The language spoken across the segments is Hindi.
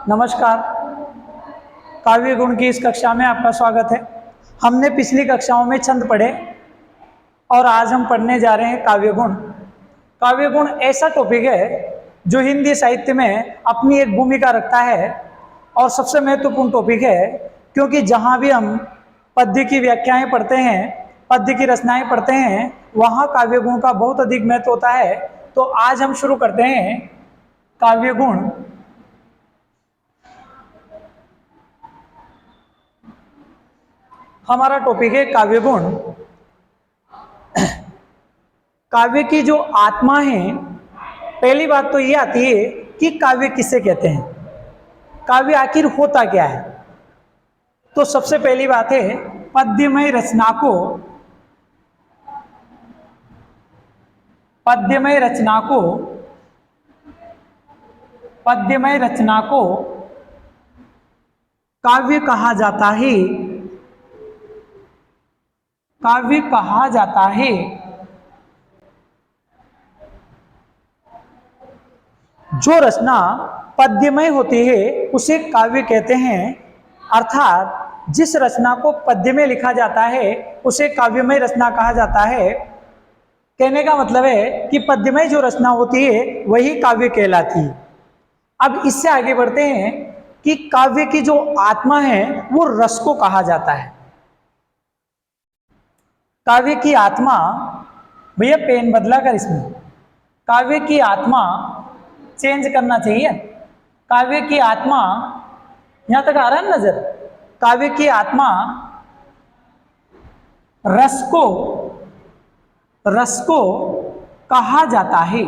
नमस्कार। काव्य गुण की इस कक्षा में आपका स्वागत है। हमने पिछली कक्षाओं में छंद पढ़े और आज हम पढ़ने जा रहे हैं काव्य गुण। काव्य गुण ऐसा टॉपिक है जो हिंदी साहित्य में अपनी एक भूमिका रखता है और सबसे महत्वपूर्ण टॉपिक है, क्योंकि जहाँ भी हम पद्य की व्याख्याएं पढ़ते हैं, पद्य की रचनाएं पढ़ते हैं, वहाँ काव्य गुण का बहुत अधिक महत्व होता है। तो आज हम शुरू करते हैं काव्य गुण। हमारा टॉपिक है काव्य गुण। काव्य की जो आत्मा है, पहली बात तो ये आती है कि काव्य किसे कहते हैं, काव्य आखिर होता क्या है। तो सबसे पहली बात है पद्यमय रचना को, पद्यमय रचना को, पद्यमय रचना को काव्य कहा जाता है, काव्य कहा जाता है। जो रचना पद्यमय होती है उसे काव्य कहते हैं, अर्थात जिस रचना को पद्य में लिखा जाता है उसे काव्यमय रचना कहा जाता है। कहने का मतलब है कि पद्यमय जो रचना होती है वही काव्य कहलाती है। अब इससे आगे बढ़ते हैं कि काव्य की जो आत्मा है वो रस को कहा जाता है। काव्य की आत्मा, भैया पेन बदला कर इसमें, काव्य की आत्मा चेंज करना चाहिए। काव्य की आत्मा, यहां तक आ रहा है नजर, काव्य की आत्मा रस को कहा जाता है।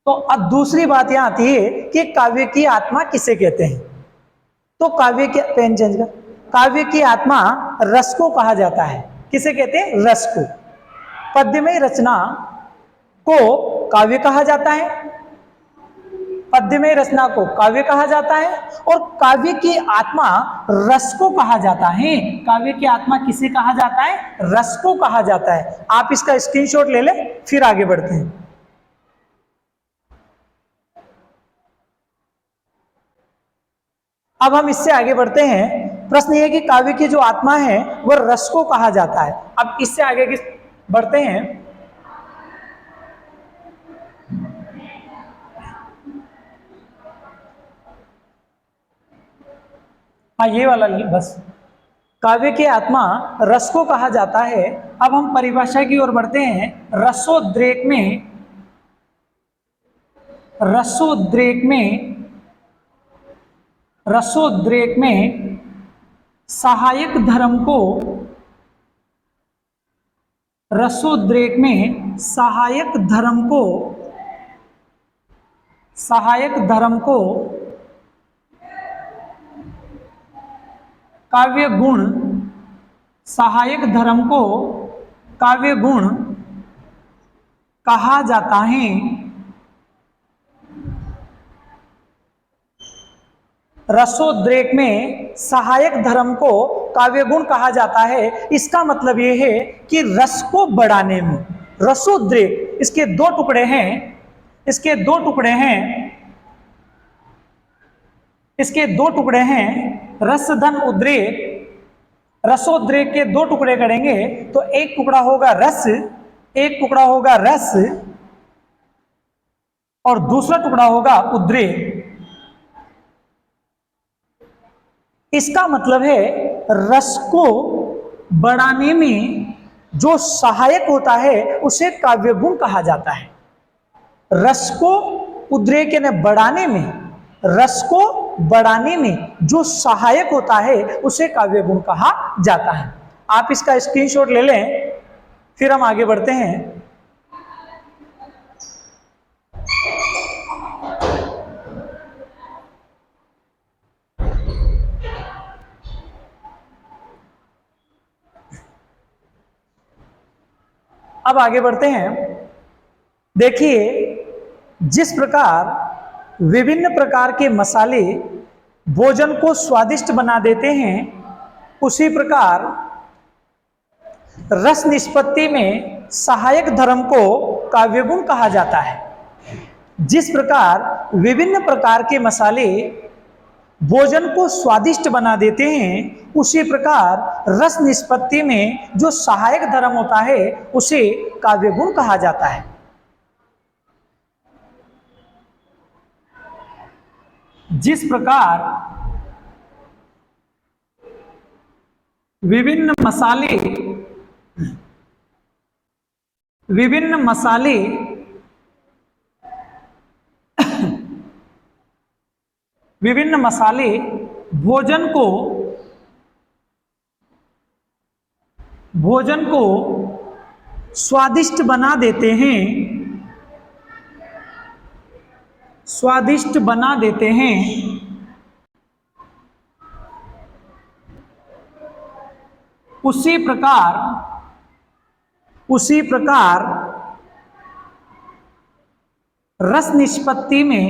तो अब दूसरी बात यहां आती है कि काव्य की आत्मा किसे कहते हैं। तो काव्य के, पेन चेंज कर, काव्य की आत्मा रस को कहा जाता है। किसे कहते हैं? रस को। पद्यमय रचना को काव्य कहा जाता है, पद्यमय रचना को काव्य कहा जाता है, और काव्य की आत्मा रस को कहा जाता है। काव्य की आत्मा किसे कहा जाता है? रस को कहा जाता है। आप इसका स्क्रीनशॉट ले लें, फिर आगे बढ़ते हैं। अब हम इससे आगे बढ़ते हैं। प्रश्न यह कि काव्य की जो आत्मा है वह रस को कहा जाता है। अब इससे आगे बढ़ते हैं। हाँ, ये वाला बस, काव्य की आत्मा रस को कहा जाता है। अब हम परिभाषा की ओर बढ़ते हैं। रसोद्रेक में, रसोद्रेक में, रसोद्रेक में सहायक धर्म को, रसोद्रेक में सहायक धर्म को, सहायक धर्म को काव्य गुण, सहायक धर्म को काव्य गुण कहा जाता है। रसोद्रेक में सहायक धर्म को काव्य गुण कहा जाता है। इसका मतलब यह है कि रस को बढ़ाने में, रसोद्रेक, इसके दो टुकड़े हैं, इसके दो टुकड़े हैं, इसके दो टुकड़े हैं, रसधन उद्रेक। रसोद्रेक के दो टुकड़े करेंगे तो एक टुकड़ा होगा रस, एक टुकड़ा होगा रस, और दूसरा टुकड़ा होगा उद्रेक। इसका मतलब है रस को बढ़ाने में जो सहायक होता है उसे काव्य गुण कहा जाता है। रस को उद्रेक यानी बढ़ाने में, रस को बढ़ाने में जो सहायक होता है उसे काव्य गुण कहा जाता है। आप इसका स्क्रीनशॉट ले लें, फिर हम आगे बढ़ते हैं। अब आगे बढ़ते हैं। देखिए, जिस प्रकार विभिन्न प्रकार के मसाले भोजन को स्वादिष्ट बना देते हैं, उसी प्रकार रस निष्पत्ति में सहायक धर्म को काव्य गुण कहा जाता है। जिस प्रकार विभिन्न प्रकार के मसाले भोजन को स्वादिष्ट बना देते हैं, उसी प्रकार रस निष्पत्ति में जो सहायक धर्म होता है उसे काव्य गुण कहा जाता है। जिस प्रकार विभिन्न मसाले भोजन को स्वादिष्ट बना देते हैं, उसी प्रकार रस निष्पत्ति में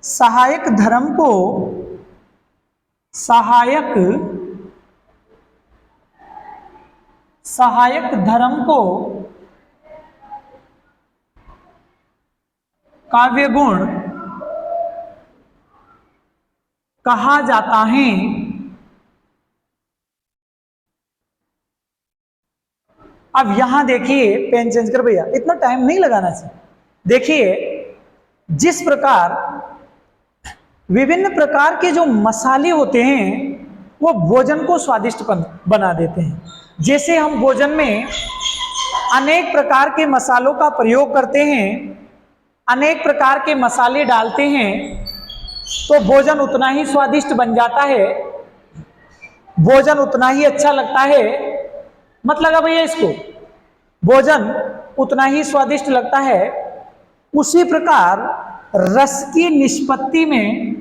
सहायक धर्म को काव्य गुण कहा जाता है। अब यहां देखिए, पेन चेंज कर भैया, इतना टाइम नहीं लगाना चाहिए। देखिए, जिस प्रकार विभिन्न प्रकार के जो मसाले होते हैं वो भोजन को स्वादिष्ट बना देते हैं। जैसे हम भोजन में अनेक प्रकार के मसालों का प्रयोग करते हैं, अनेक प्रकार के मसाले डालते हैं, तो भोजन उतना ही स्वादिष्ट बन जाता है, भोजन उतना ही अच्छा लगता है। मत लगा भैया इसको, भोजन उतना ही स्वादिष्ट लगता है। उसी प्रकार रस की निष्पत्ति में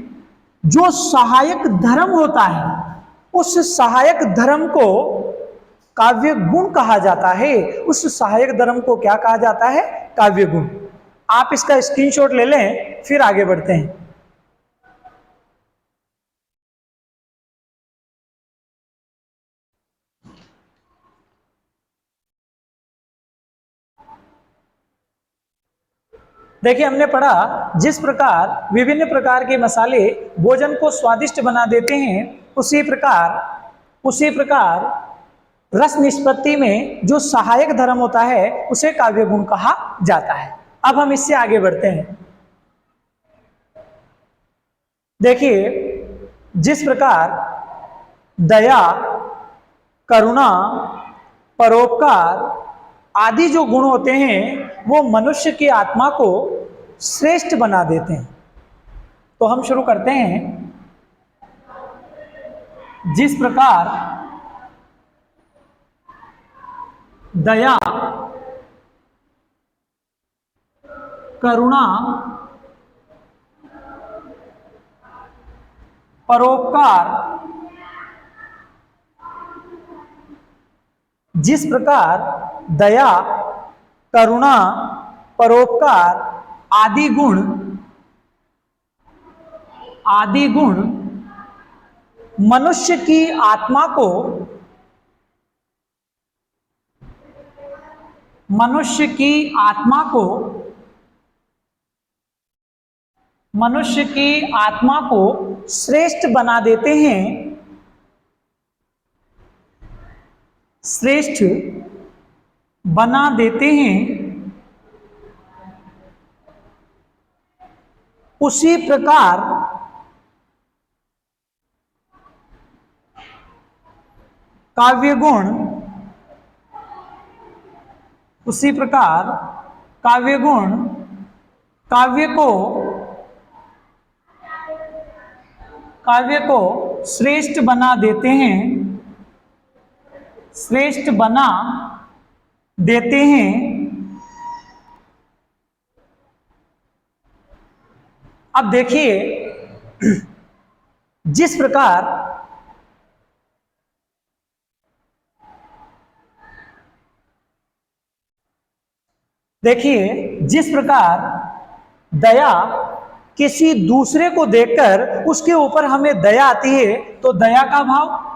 जो सहायक धर्म होता है, उस सहायक धर्म को काव्य गुण कहा जाता है। उस सहायक धर्म को क्या कहा जाता है? काव्य गुण। आप इसका स्क्रीनशॉट ले लें, फिर आगे बढ़ते हैं। देखिए, हमने पढ़ा जिस प्रकार विभिन्न प्रकार के मसाले भोजन को स्वादिष्ट बना देते हैं, उसी प्रकार रस निष्पत्ति में जो सहायक धर्म होता है उसे काव्य गुण कहा जाता है। अब हम इससे आगे बढ़ते हैं। देखिए, जिस प्रकार दया, करुणा, परोपकार आदि जो गुण होते हैं वो मनुष्य की आत्मा को श्रेष्ठ बना देते हैं। तो हम शुरू करते हैं। जिस प्रकार दया, करुणा, परोपकार, जिस प्रकार दया, करुणा, परोपकार आदि गुण मनुष्य की आत्मा को श्रेष्ठ बना देते हैं, उसी प्रकार काव्य गुण काव्य को श्रेष्ठ बना देते हैं। अब देखिए, जिस प्रकार दया, किसी दूसरे को देखकर उसके ऊपर हमें दया आती है तो दया का भाव।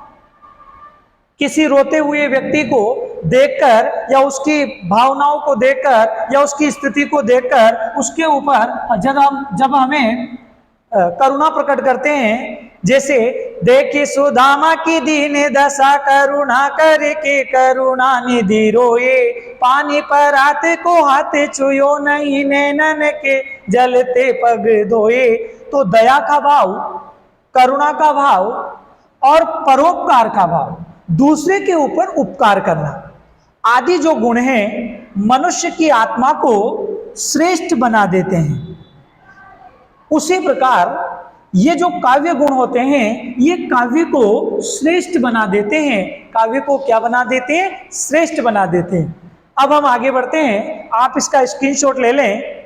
किसी रोते हुए व्यक्ति को देखकर या उसकी भावनाओं को देखकर या उसकी स्थिति को देखकर उसके ऊपर जब हमें करुणा प्रकट करते हैं, जैसे देखी सुदामा की दीन दशा करुणा करके करुणा निधि रोए, पानी पर हाथ को हाथ छुयो नहीं नैनन के जलते पग धोए। तो दया का भाव, करुणा का भाव और परोपकार का भाव, दूसरे के ऊपर उपकार करना आदि जो गुण हैं मनुष्य की आत्मा को श्रेष्ठ बना देते हैं। उसी प्रकार ये जो काव्य गुण होते हैं ये काव्य को श्रेष्ठ बना देते हैं। काव्य को क्या बना देते हैं? श्रेष्ठ बना देते हैं। अब हम आगे बढ़ते हैं, आप इसका स्क्रीनशॉट ले लें।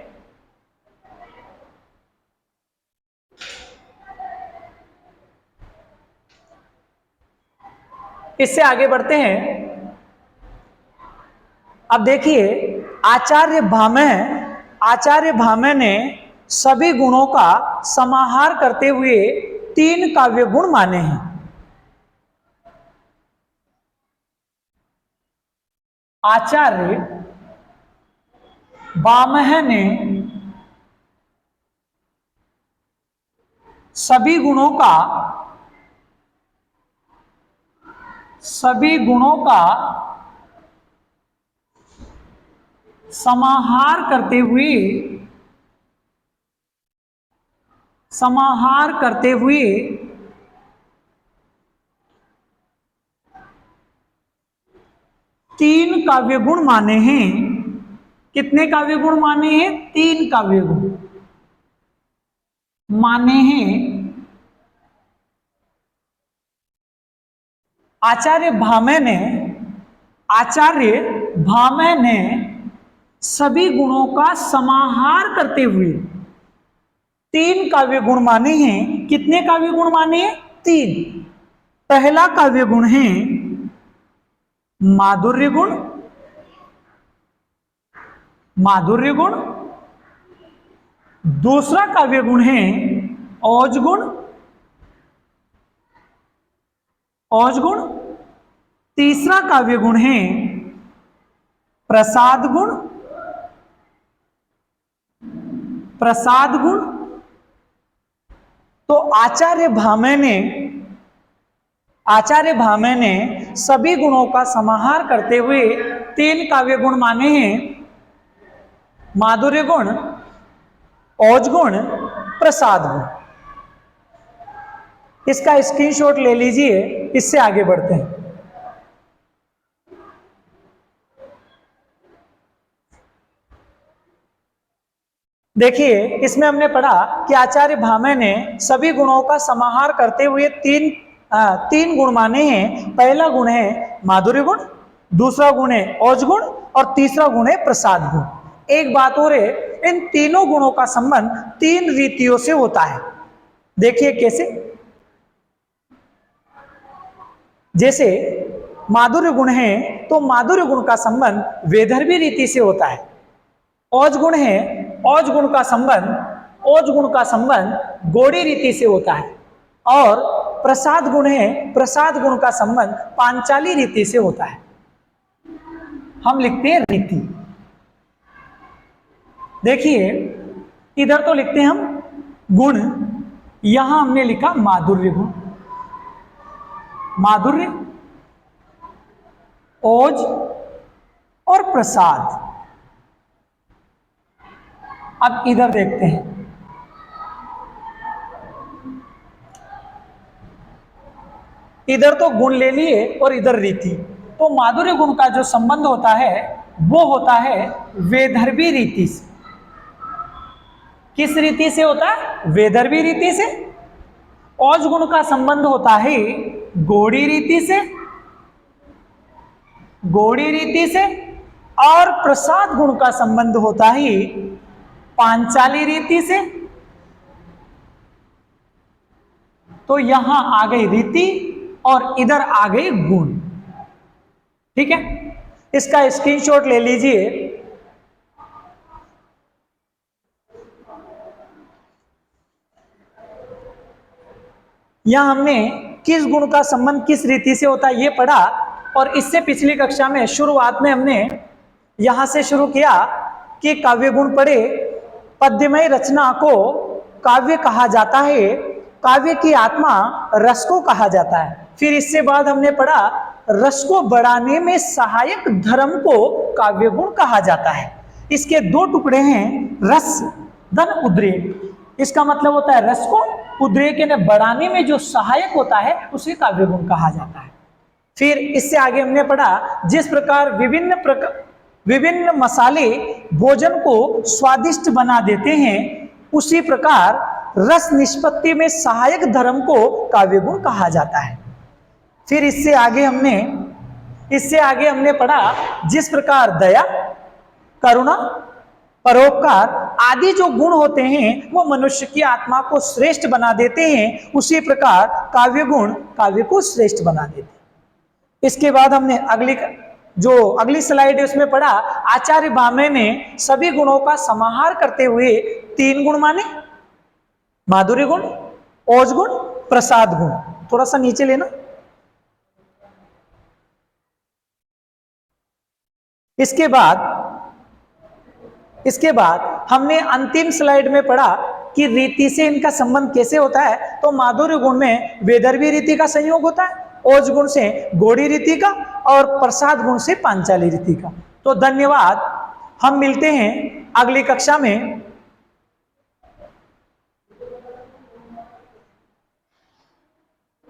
इससे आगे बढ़ते हैं। अब देखिए, आचार्य भामह ने सभी गुणों का समाहार करते हुए 3 काव्य गुण माने हैं। आचार्य भामह ने सभी गुणों का समाहार करते हुए 3 काव्य गुण माने हैं। कितने काव्य गुण माने हैं? 3 काव्य गुण माने हैं। आचार्य भामह ने सभी गुणों का समाहार करते हुए 3 काव्य गुण माने हैं। कितने काव्य गुण माने हैं? 3। पहला काव्य गुण है माधुर्य गुण। दूसरा काव्य गुण है ओज गुण। तीसरा काव्य गुण है प्रसाद गुण। तो आचार्य भामह ने सभी गुणों का समाहार करते हुए 3 काव्य गुण माने हैं। माधुर्य गुण, ओज गुण, प्रसाद गुण। इसका स्क्रीनशॉट ले लीजिए। इससे आगे बढ़ते हैं। देखिए, इसमें हमने पढ़ा कि आचार्य भामह ने सभी गुणों का समाहार करते हुए 3 गुण माने हैं। पहला गुण है माधुर्य गुण, दूसरा गुण है ओज गुण और तीसरा गुण है प्रसाद गुण। एक बात और है, इन तीनों गुणों का संबंध 3 रीतियों से होता है। देखिए कैसे। जैसे माधुर्य गुण है तो माधुर्य गुण का संबंध वैदर्भी रीति से होता है। ओज गुण है, ओज गुण का संबंध गौड़ी रीति से होता है। और प्रसाद गुण है, प्रसाद गुण का संबंध पांचाली रीति से होता है। हम लिखते हैं रीति। देखिए, इधर तो लिखते हैं हम गुण, यहां हमने लिखा माधुर्य गुण। माधुर्य, ओज और प्रसाद। अब इधर देखते हैं। इधर तो गुण ले लिए और इधर रीति। तो माधुर्य गुण का जो संबंध होता है वो होता है वैदर्भी रीति से। किस रीति से होता है? वैदर्भी रीति से। ओज गुण का संबंध होता है गौड़ी रीति से। और प्रसाद गुण का संबंध होता है पांचाली रीति से। तो यहां आ गई रीति और इधर आ गई गुण। ठीक है, इसका स्क्रीनशॉट ले लीजिए। यहाँ हमने किस गुण का संबंध किस रीति से होता है ये पढ़ा, और इससे पिछली कक्षा में शुरुआत में हमने यहां से शुरू किया कि काव्य गुण पढ़े। पद्यमय रचना को काव्य कहा जाता है, काव्य की आत्मा रस को कहा जाता है। फिर इससे बाद हमने पढ़ा रस को बढ़ाने में सहायक धर्म को काव्य गुण कहा जाता है। इसके दो टुकड़े हैं, रस धन उद्रेक। इसका मतलब होता है रस को उद्रेक ने बढ़ाने में जो सहायक होता है उसे काव्य गुण कहा जाता है। फिर इससे आगे हमने पढ़ा जिस प्रकार विभिन्न मसाले भोजन को स्वादिष्ट बना देते हैं, उसी प्रकार रस निष्पत्ति में सहायक धर्म को काव्य गुण कहा जाता है। फिर इससे आगे हमने पढ़ा जिस प्रकार दया, करुणा, परोपकार आदि जो गुण होते हैं वो मनुष्य की आत्मा को श्रेष्ठ बना देते हैं, उसी प्रकार काव्य गुण काव्य को श्रेष्ठ बना देते हैं। इसके बाद हमने अगली स्लाइड है उसमें पढ़ा आचार्य भामरे ने सभी गुणों का समाहार करते हुए 3 गुण माने, माधुर्य गुण, ओज गुण, प्रसाद गुण। थोड़ा सा नीचे लेना। इसके बाद हमने अंतिम स्लाइड में पढ़ा कि रीति से इनका संबंध कैसे होता है। तो माधुर्य गुण में वैदर्भी रीति का संयोग होता है, ओज गुण से गौड़ी रीति का, और प्रसाद गुण से पांचाली रीति का। तो धन्यवाद, हम मिलते हैं अगली कक्षा में।